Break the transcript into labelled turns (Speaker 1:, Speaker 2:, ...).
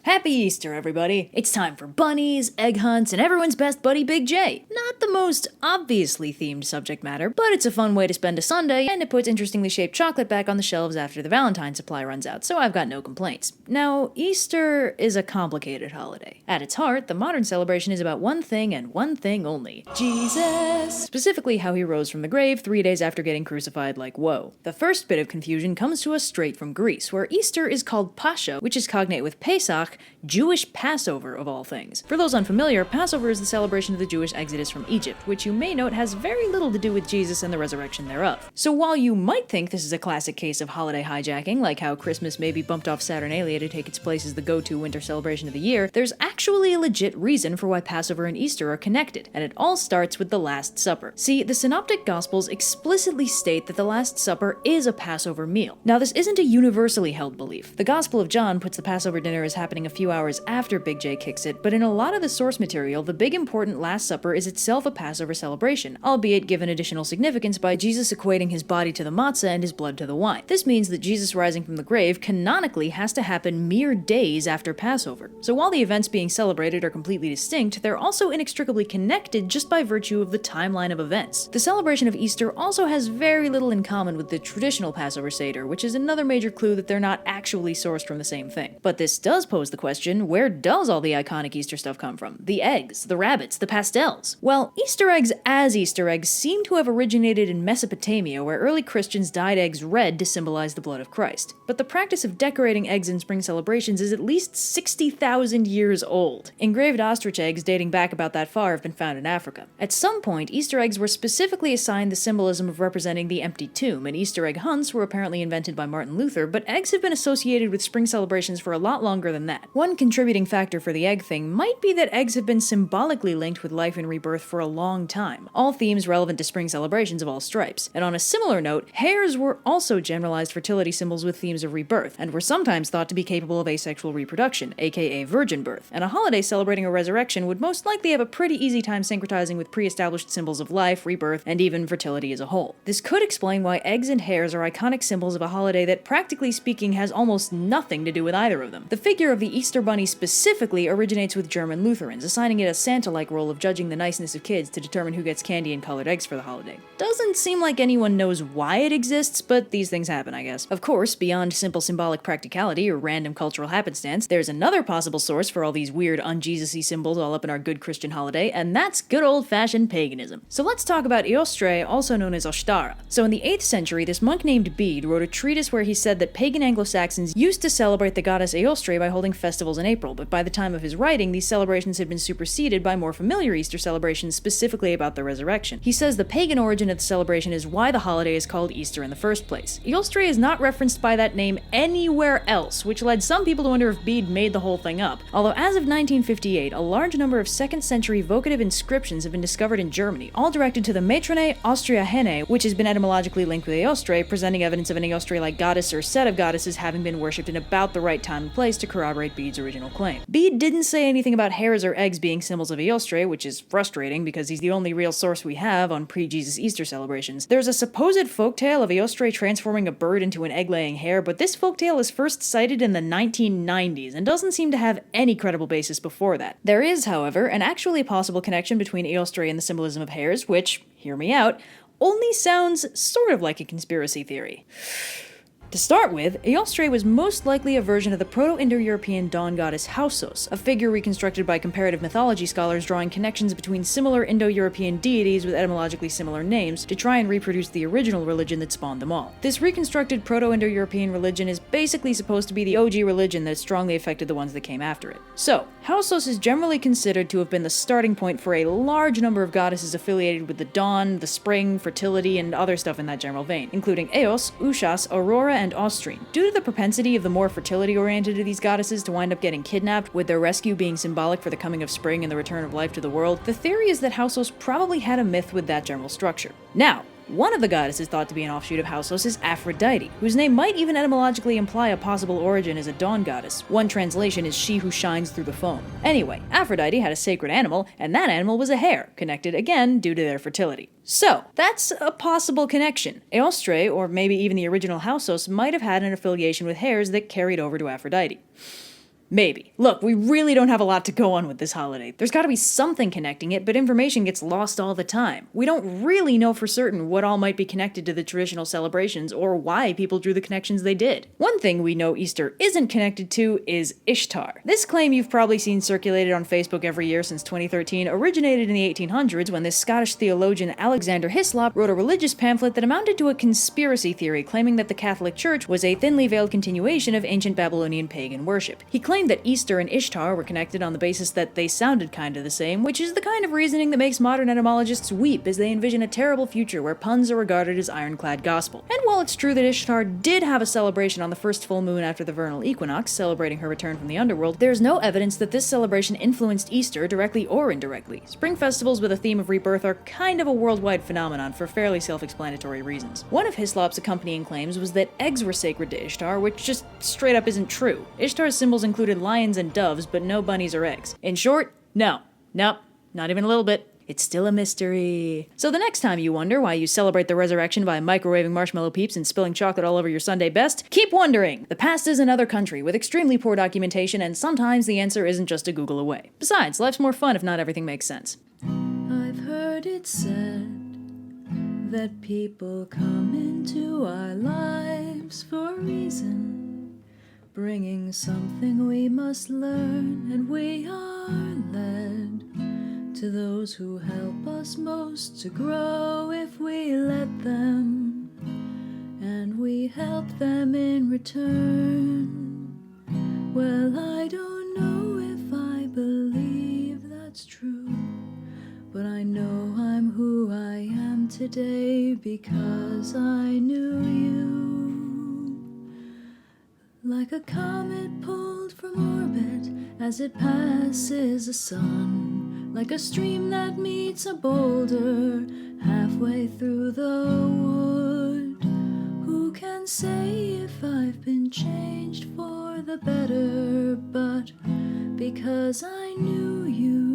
Speaker 1: Happy Easter, everybody! It's time for bunnies, egg hunts, and everyone's best buddy Big J. Not the most obviously themed subject matter, but it's a fun way to spend a Sunday, and it puts interestingly shaped chocolate back on the shelves after the Valentine supply runs out, so I've got no complaints. Now, Easter is a complicated holiday. At its heart, the modern celebration is about one thing and one thing only: Jesus! Specifically how he rose from the grave 3 days after getting crucified, like whoa. The first bit of confusion comes to us straight from Greece, where Easter is called Pascha, which is cognate with Pesach, Jewish Passover of all things. For those unfamiliar, Passover is the celebration of the Jewish exodus from Egypt, which you may note has very little to do with Jesus and the resurrection thereof. So while you might think this is a classic case of holiday hijacking, like how Christmas maybe bumped off Saturnalia to take its place as the go-to winter celebration of the year, there's actually a legit reason for why Passover and Easter are connected, and it all starts with the Last Supper. See, the Synoptic Gospels explicitly state that the Last Supper is a Passover meal. Now, this isn't a universally held belief. The Gospel of John puts the Passover dinner as happening a few hours after Big J kicks it, but in a lot of the source material, the big important Last Supper is itself a Passover celebration, albeit given additional significance by Jesus equating his body to the matzah and his blood to the wine. This means that Jesus rising from the grave canonically has to happen mere days after Passover. So while the events being celebrated are completely distinct, they're also inextricably connected just by virtue of the timeline of events. The celebration of Easter also has very little in common with the traditional Passover Seder, which is another major clue that they're not actually sourced from the same thing. But this does pose the question, where does all the iconic Easter stuff come from? The eggs, the rabbits, the pastels? Well, Easter eggs as Easter eggs seem to have originated in Mesopotamia, where early Christians dyed eggs red to symbolize the blood of Christ. But the practice of decorating eggs in spring celebrations is at least 60,000 years old. Engraved ostrich eggs dating back about that far have been found in Africa. At some point, Easter eggs were specifically assigned the symbolism of representing the empty tomb, and Easter egg hunts were apparently invented by Martin Luther, but eggs have been associated with spring celebrations for a lot longer than that. One contributing factor for the egg thing might be that eggs have been symbolically linked with life and rebirth for a long time, all themes relevant to spring celebrations of all stripes. And on a similar note, hares were also generalized fertility symbols with themes of rebirth, and were sometimes thought to be capable of asexual reproduction, aka virgin birth, and a holiday celebrating a resurrection would most likely have a pretty easy time syncretizing with pre-established symbols of life, rebirth, and even fertility as a whole. This could explain why eggs and hares are iconic symbols of a holiday that, practically speaking, has almost nothing to do with either of them. The figure of the Easter Bunny specifically originates with German Lutherans, assigning it a Santa-like role of judging the niceness of kids to determine who gets candy and colored eggs for the holiday. Doesn't seem like anyone knows why it exists, but these things happen, I guess. Of course, beyond simple symbolic practicality or random cultural happenstance, there's another possible source for all these weird un-Jesus-y symbols all up in our good Christian holiday, and that's good old-fashioned paganism. So let's talk about Eostre, also known as Ostara. So in the 8th century, this monk named Bede wrote a treatise where he said that pagan Anglo-Saxons used to celebrate the goddess Eostre by holding festivals in April, but by the time of his writing, these celebrations had been superseded by more familiar Easter celebrations specifically about the resurrection. He says the pagan origin of the celebration is why the holiday is called Easter in the first place. Eostre is not referenced by that name anywhere else, which led some people to wonder if Bede made the whole thing up. Although as of 1958, a large number of 2nd century vocative inscriptions have been discovered in Germany, all directed to the Matrone Austriacene, which has been etymologically linked with Eostre, presenting evidence of an Eostre-like goddess or set of goddesses having been worshipped in about the right time and place to corroborate Bede's original claim. Bede didn't say anything about hares or eggs being symbols of Eostre, which is frustrating because he's the only real source we have on pre-Jesus Easter celebrations. There's a supposed folktale of Eostre transforming a bird into an egg-laying hare, but this folktale is first cited in the 1990s and doesn't seem to have any credible basis before that. There is, however, an actually possible connection between Eostre and the symbolism of hares, which, hear me out, only sounds sort of like a conspiracy theory. To start with, Eostre was most likely a version of the Proto-Indo-European dawn goddess Hausos, a figure reconstructed by comparative mythology scholars drawing connections between similar Indo-European deities with etymologically similar names to try and reproduce the original religion that spawned them all. This reconstructed Proto-Indo-European religion is basically supposed to be the OG religion that strongly affected the ones that came after it. So, Hausos is generally considered to have been the starting point for a large number of goddesses affiliated with the dawn, the spring, fertility, and other stuff in that general vein, including Eos, Ushas, Aurora, and Austrine. Due to the propensity of the more fertility-oriented of these goddesses to wind up getting kidnapped, with their rescue being symbolic for the coming of spring and the return of life to the world, the theory is that Hausos probably had a myth with that general structure. Now, one of the goddesses thought to be an offshoot of Hausos is Aphrodite, whose name might even etymologically imply a possible origin as a dawn goddess. One translation is she who shines through the foam. Anyway, Aphrodite had a sacred animal, and that animal was a hare, connected again due to their fertility. So, that's a possible connection. Eostre, or maybe even the original Hausos, might have had an affiliation with hares that carried over to Aphrodite. Maybe. Look, we really don't have a lot to go on with this holiday. There's gotta be something connecting it, but information gets lost all the time. We don't really know for certain what all might be connected to the traditional celebrations or why people drew the connections they did. One thing we know Easter isn't connected to is Ishtar. This claim you've probably seen circulated on Facebook every year since 2013 originated in the 1800s when this Scottish theologian Alexander Hislop wrote a religious pamphlet that amounted to a conspiracy theory claiming that the Catholic Church was a thinly veiled continuation of ancient Babylonian pagan worship. He claimed that Easter and Ishtar were connected on the basis that they sounded kinda the same, which is the kind of reasoning that makes modern etymologists weep as they envision a terrible future where puns are regarded as ironclad gospel. And while it's true that Ishtar did have a celebration on the first full moon after the vernal equinox, celebrating her return from the underworld, there's no evidence that this celebration influenced Easter directly or indirectly. Spring festivals with a theme of rebirth are kind of a worldwide phenomenon for fairly self-explanatory reasons. One of Hislop's accompanying claims was that eggs were sacred to Ishtar, which just straight up isn't true. Ishtar's symbols included lions and doves, but no bunnies or eggs. In short, no. Nope. Not even a little bit. It's still a mystery. So the next time you wonder why you celebrate the resurrection by microwaving marshmallow peeps and spilling chocolate all over your Sunday best, keep wondering. The past is another country with extremely poor documentation, and sometimes the answer isn't just a Google away. Besides, life's more fun if not everything makes sense.
Speaker 2: I've heard it said that people come into our lives for a reason, bringing something we must learn, and we are led to those who help us most to grow if we let them, and we help them in return. Well, I don't know if I believe that's true, but I know I'm who I am today because I knew you. Like a comet pulled from orbit as it passes the sun, like a stream that meets a boulder halfway through the wood. Who can say if I've been changed for the better? But because I knew you,